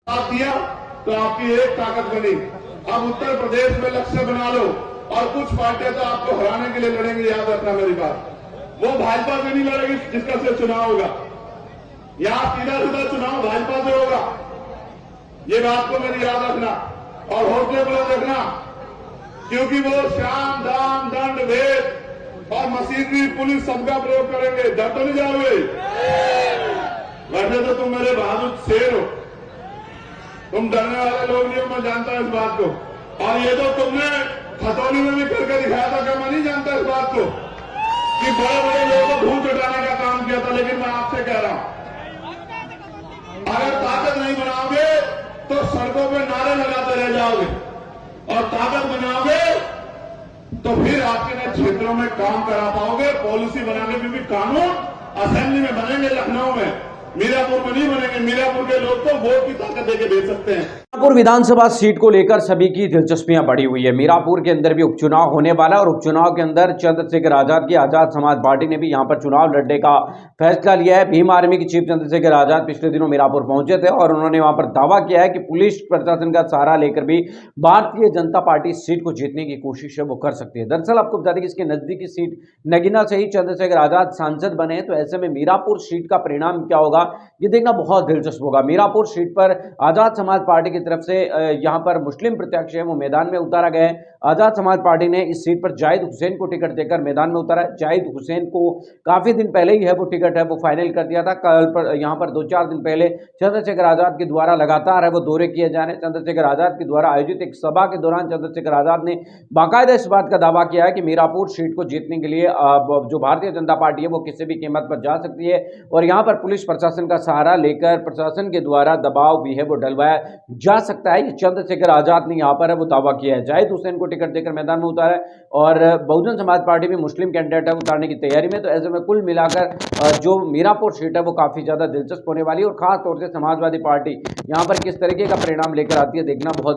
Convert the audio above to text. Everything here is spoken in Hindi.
साथ दिया तो आपकी एक ताकत बनी। अब उत्तर प्रदेश में लक्ष्य बना लो और कुछ पार्टियां तो आपको हराने के लिए लड़ेंगे, याद रखना मेरी बात। वो भाजपा से नहीं लड़ेगी जिसका से चुनाव होगा, यहां सीधा सीधा चुनाव भाजपा से होगा, ये बात को मेरी याद रखना और हौसले बुलंद रखना, क्योंकि वो शाम दाम दंड भेद और मशीनरी पुलिस सबका प्रयोग करेंगे। डर तो नहीं जाओगे? वैसे तो तुम मेरे बहादुर शेर हो, तुम डरने वाले लोग नहीं हो, मैं जानता हूं इस बात को। और ये तो तुमने खतौली में भी करके दिखाया था, क्या मैं नहीं जानता इस बात को कि बड़े बड़े लोगों को भूत उठाने का काम किया था। लेकिन मैं आपसे कह रहा हूं, अगर ताकत नहीं बनाओगे तो सड़कों पे नारे लगाते रह जाओगे, और ताकत बनाओगे तो फिर आपके क्षेत्रों में काम करा पाओगे। पॉलिसी बनाने में भी कानून असेंबली में बनेंगे, लखनऊ में, मीरापुर में नहीं बनेंगे। मीरापुर के लोग को वोट की ताकत देके भेज सकते हैं। मीरापुर विधानसभा सीट को लेकर सभी की दिलचस्पियां बढ़ी हुई है। मीरापुर के अंदर भी उपचुनाव होने वाला है और उपचुनाव के अंदर चंद्रशेखर आजाद की आजाद समाज पार्टी ने भी यहां पर चुनाव लड़ने का फैसला लिया है। भीम आर्मी के चीफ चंद्रशेखर आजाद पिछले दिनों मीरापुर पहुंचे थे और उन्होंने वहां पर दावा किया है कि पुलिस प्रशासन का सहारा लेकर भी भारतीय जनता पार्टी इस सीट को जीतने की कोशिश है वो कर सकती है। दरअसल आपको बता दें कि इसके नजदीकी सीट नगीना से ही चंद्रशेखर आजाद सांसद बने, तो ऐसे में मीरापुर सीट का परिणाम क्या होगा ये देखना बहुत दिलचस्प होगा। मीरापुर सीट पर आजाद समाज पार्टी की तरफ से यहां पर मुस्लिम प्रत्याशी है वो मैदान में उतारा गया है। आजाद समाज पार्टी ने इस सीट पर जाहिद हुसैन को टिकट देकर मैदान में उतारा है। जाहिद हुसैन को काफी दिन पहले ही है वो टिकट है वो फाइनल कर दिया था। कल पर यहां पर 2-4 दिन पहले चंद्रशेखर आजाद के द्वारा लगातार है वो दौरे किए जा रहे हैं। चंद्रशेखर आजाद के द्वारा आयोजित एक सभा के दौरान चंद्रशेखर आजाद ने बाकायदा इस बात का दावा किया है कि मीरापुर सीट को जीतने के लिए जो भारतीय जनता पार्टी है वो किसी भी कीमत पर जा सकती है और यहां पर पुलिस प्रशासन का सहारा लेकर प्रशासन के द्वारा दबाव भी है वो डलवाया जा सकता है। ये चंद्रशेखर आजाद ने यहां पर है वो दावा किया है। जाहिद हुसैन को टिकट देकर मैदान में उतारा है और बहुजन समाज पार्टी भी मुस्लिम कैंडिडेट है उतारने की तैयारी में। तो ऐसे में कुल मिलाकर जो मीरापुर सीट है वो काफी ज्यादा दिलचस्प होने वाली है और खास तौर से समाजवादी पार्टी यहां पर किस तरीके का परिणाम लेकर आती है देखना बहुत